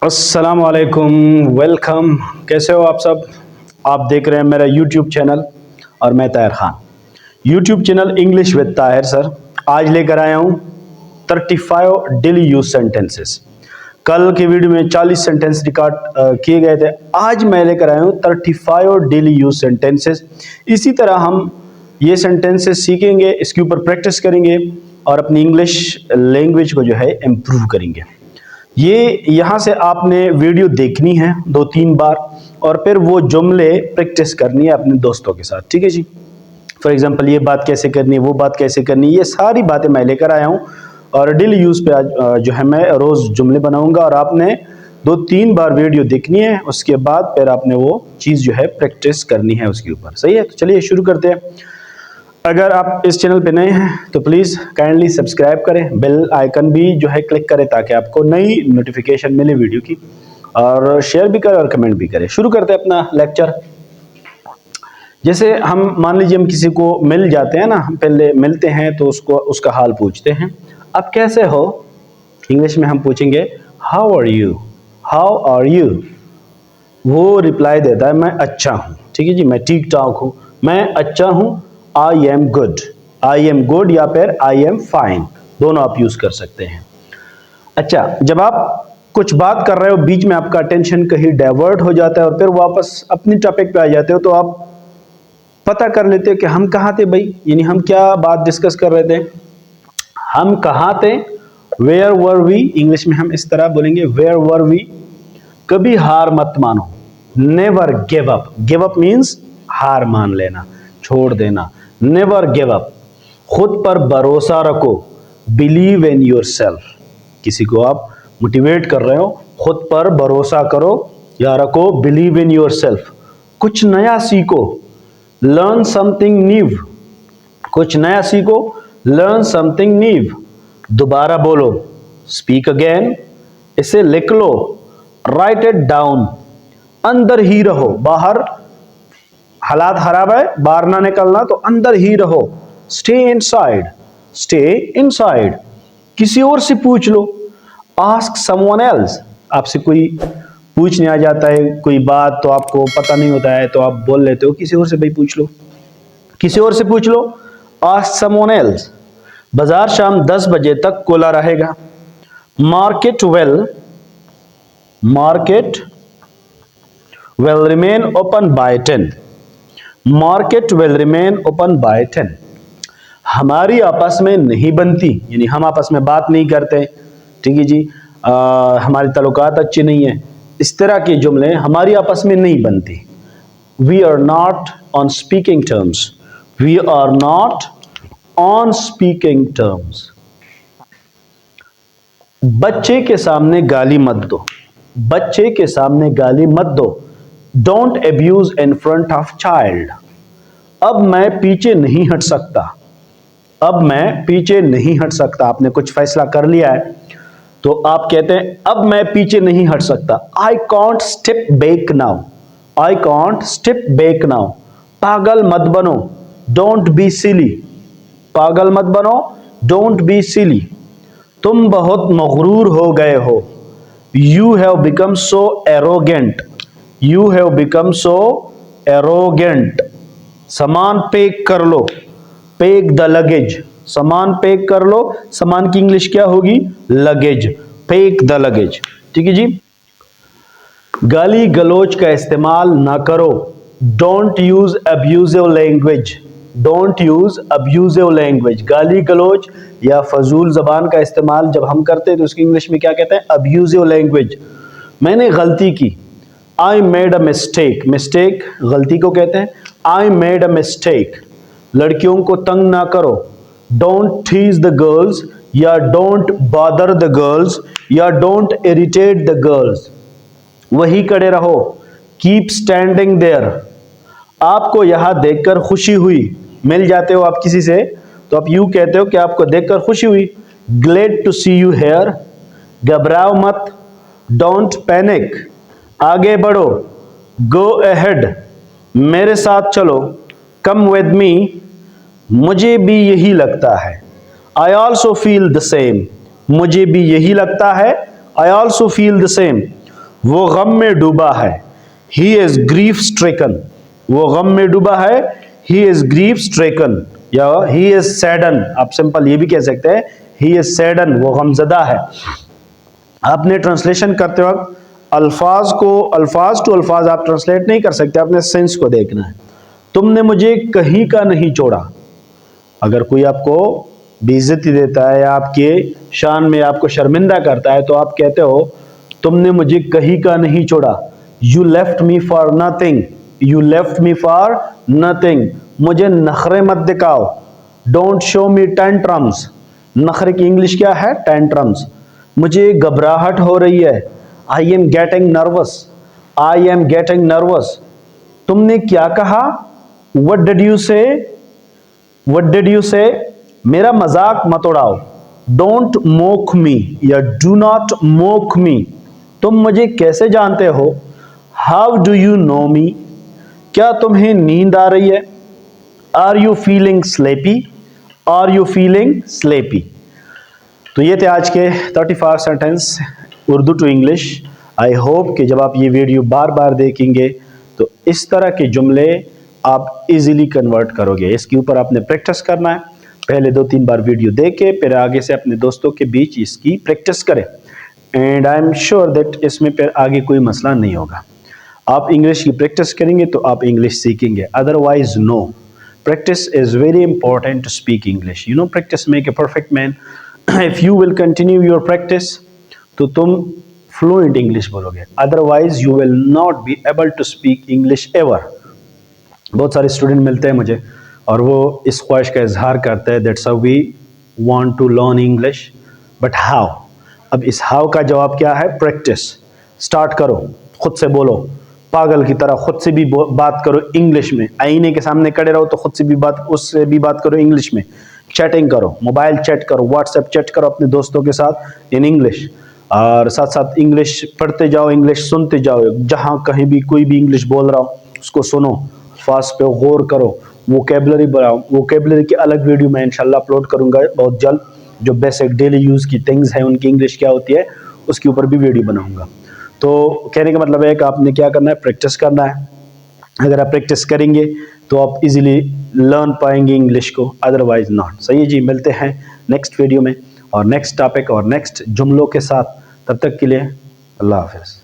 अस्सलाम वालेकुम, वेलकम। कैसे हो आप सब? आप देख रहे हैं मेरा यूट्यूब चैनल और मैं Tahir Khan. YouTube channel English with Tahir sir. आज लेकर आया हूँ 35 डेली यूज सेंटेंसेस। कल की वीडियो में 40 सेंटेंस रिकॉर्ड किए गए थे। आज मैं लेकर आया हूँ 35 डेली यूज सेंटेंसेस। इसी तरह हम ये सेंटेंसेस सीखेंगे, इसके ऊपर प्रैक्टिस करेंगे और अपनी इंग्लिश लैंग्वेज को जो है इम्प्रूव करेंगे। ये यहाँ से आपने वीडियो देखनी है 2-3 बार और फिर वो जुमले प्रैक्टिस करनी है अपने दोस्तों के साथ, ठीक है जी। फॉर एग्जांपल ये बात कैसे करनी है, वो बात कैसे करनी है, ये सारी बातें मैं लेकर आया हूँ और डेली यूज़ पे आज जो है मैं रोज़ जुमले बनाऊंगा और आपने 2-3 बार वीडियो देखनी है। उसके बाद फिर आपने वो चीज़ जो है प्रैक्टिस करनी है उसके ऊपर। सही है, तो चलिए शुरू करते हैं। अगर आप इस चैनल पे नए हैं तो प्लीज़ काइंडली सब्सक्राइब करें, बेल आइकन भी जो है क्लिक करें ताकि आपको नई नोटिफिकेशन मिले वीडियो की, और शेयर भी करें और कमेंट भी करें। शुरू करते हैं अपना लेक्चर। जैसे हम मान लीजिए हम किसी को मिल जाते हैं ना, हम पहले मिलते हैं तो उसका हाल पूछते हैं, आप कैसे हो? इंग्लिश में हम पूछेंगे how are you, how are you. वो रिप्लाई देता है मैं अच्छा हूँ, ठीक है जी, मैं ठीक ठाक हूँ, मैं अच्छा हूँ। I am good, I am good या फिर आई एम फाइन, दोनों आप यूज कर सकते हैं। अच्छा, जब आप कुछ बात कर रहे हो, बीच में आपका अटेंशन कहीं डाइवर्ट हो जाता है और फिर वापस अपनी टॉपिक पे आ जाते हो, तो आप पता कर लेते हो कि हम कहाँ थे भाई, यानी हम क्या बात डिस्कस कर रहे थे, हम कहाँ थे। वेयर वर वी, इंग्लिश में हम इस तरह बोलेंगे वेयर वर वी। कभी हार मत मानो, never give up. Give up means हार मान लेना, छोड़ देना। Never give up. खुद पर भरोसा रखो, बिलीव इन योर सेल्फ। किसी को आप मोटिवेट कर रहे हो, खुद पर भरोसा करो या रखो, बिलीव इन योर सेल्फ। कुछ नया सीखो, लर्न समथिंग न्यू। कुछ नया सीखो, लर्न समथिंग न्यू। दोबारा बोलो, स्पीक अगेन। इसे लिख लो, राइट इट डाउन। अंदर ही रहो, बाहर हालात खराब है, बाहर ना निकलना, तो अंदर ही रहो। Stay inside, stay inside. किसी और से पूछ लो, आस्क समवन एल्स। आपसे कोई पूछने आ जाता है कोई बात, तो आपको पता नहीं होता है तो आप बोल लेते हो किसी और से भाई पूछ लो, किसी और से पूछ लो, आस्क समवन एल्स। बाजार शाम 10 बजे तक खुला रहेगा। Market will remain open by 10. Market will remain open by 10. हमारी आपस में नहीं बनती, यानी हम आपस में बात नहीं करते, ठीक है जी, हमारी ताल्लुकात अच्छी नहीं है। इस तरह के जुमले हमारी आपस में नहीं बनती। We are not on speaking terms. We are not on speaking terms. बच्चे के सामने गाली मत दो, बच्चे के सामने गाली मत दो। Don't abuse in front of child. अब मैं पीछे नहीं हट सकता, अब मैं पीछे नहीं हट सकता। आपने कुछ फैसला कर लिया है तो आप कहते हैं अब मैं पीछे नहीं हट सकता। I can't step back now. I can't step back now. पागल मत बनो, Don't be silly. पागल मत बनो, Don't be silly. तुम बहुत मगरूर हो गए हो। You have become so arrogant. You have become so arrogant. सामान पैक कर लो, पैक द लगेज। सामान पैक कर लो, सामान की इंग्लिश क्या होगी? लगेज। पैक द लगेज, ठीक है जी। गाली गलोच का इस्तेमाल ना करो। Don't use abusive language, don't use abusive language. गाली गलोच या फजूल जबान का इस्तेमाल जब हम करते हैं तो उसकी इंग्लिश में क्या कहते हैं? Abusive language. मैंने गलती की, I made a mistake. Mistake गलती को कहते हैं, आई मेड अ मिस्टेक। लड़कियों को तंग ना करो, डोंट टीज द गर्ल्स या डोंट बॉदर द गर्ल्स या डोंट इरिटेट द गर्ल्स। वही खड़े रहो, कीप स्टैंडिंग देयर। आपको यहां देखकर खुशी हुई, मिल जाते हो आप किसी से तो आप यूं कहते हो कि आपको देखकर खुशी हुई, glad to see you here. घबराओ मत, डोंट पैनिक। आगे बढ़ो, गो अहेड, मेरे साथ चलो, कम विद मी, मुझे भी यही लगता है। I also feel the same, मुझे भी यही लगता है। I also feel the same. वो गम में डूबा है, ही इज ग्रीफ स्ट्रेकन। वो गम में डूबा है, ही इज ग्रीफ स्ट्रेकन, या ही इज सैडन। आप सिंपल ये भी कह सकते हैं, ही इज सैडन, वो गमजदा है। आपने ट्रांसलेशन करते वक्त अल्फाज को अल्फाज टू अल्फाज आप ट्रांसलेट नहीं कर सकते, आपने सेंस को देखना है। तुमने मुझे कहीं का नहीं छोड़ा। अगर कोई आपको बेइज्जती देता है या आपके शान में आपको शर्मिंदा करता है तो आप कहते हो तुमने मुझे कहीं का नहीं छोड़ा। You left me for nothing, you left me for nothing. मुझे नखरे मत दिखाओ। Don't show me tantrums. नखरे की इंग्लिश क्या है? टेंट्रम्स। मुझे घबराहट हो रही है। I am getting nervous, I am getting nervous. तुमने क्या कहा? व्हाट डिड यू से, व्हाट डिड यू से। मेरा मजाक मत उड़ाओ। डोंट मोक मी या डू नॉट मोक मी। तुम मुझे कैसे जानते हो? How do you know me. क्या तुम्हें नींद आ रही है? Are you feeling sleepy, are you feeling sleepy. तो ये थे आज के 35 sentence Urdu to English. I hope कि जब आप ये वीडियो बार बार देखेंगे तो इस तरह के जुमले आप इजीली कन्वर्ट करोगे। इसके ऊपर आपने प्रैक्टिस करना है। पहले 2-3 बार वीडियो देखे, फिर आगे से अपने दोस्तों के बीच इसकी प्रैक्टिस करें। And I am sure that इसमें फिर आगे कोई मसला नहीं होगा। आप इंग्लिश की प्रैक्टिस करेंगे तो आप इंग्लिश सीखेंगे, otherwise no. Practice is very important to speak English. You know practice make a perfect man. If you will continue your practice तो तुम फ्लुएंट इंग्लिश बोलोगे, otherwise you will not be able to speak English ever. बहुत सारे student मिलते हैं मुझे और वो इस ख्वाहिश का इजहार करते हैं that's how we want to learn English, but how. अब इस हाउ का जवाब क्या है? प्रैक्टिस। स्टार्ट करो, खुद से बोलो, पागल की तरह खुद से भी बात करो इंग्लिश में। आईने के सामने खड़े रहो तो खुद से भी बात, उससे भी बात करो इंग्लिश में। चैटिंग करो, मोबाइल चैट करो, व्हाट्सएप चैट करो अपने दोस्तों के साथ इन इंग्लिश, और साथ साथ इंग्लिश पढ़ते जाओ, इंग्लिश सुनते जाओ। जहाँ कहीं भी कोई भी इंग्लिश बोल रहा हो उसको सुनो, फास्ट पे गौर करो, वोकेबलरी बढ़ाओ। वोकेबलरी की अलग वीडियो मैं इंशाल्लाह अपलोड करूंगा बहुत जल्द। जो बेसिक डेली यूज़ की थिंग्स हैं उनकी इंग्लिश क्या होती है उसके ऊपर भी वीडियो बनाऊंगा। तो कहने का मतलब है कि आपने क्या करना है? प्रैक्टिस करना है। अगर आप प्रैक्टिस करेंगे तो आप इजीली लर्न पाएंगे इंग्लिश को, अदरवाइज नॉट। सही है जी, मिलते हैं नेक्स्ट वीडियो में और नेक्स्ट टॉपिक और नेक्स्ट जुमलों के साथ। तब तक के लिए अल्लाह हाफिज़।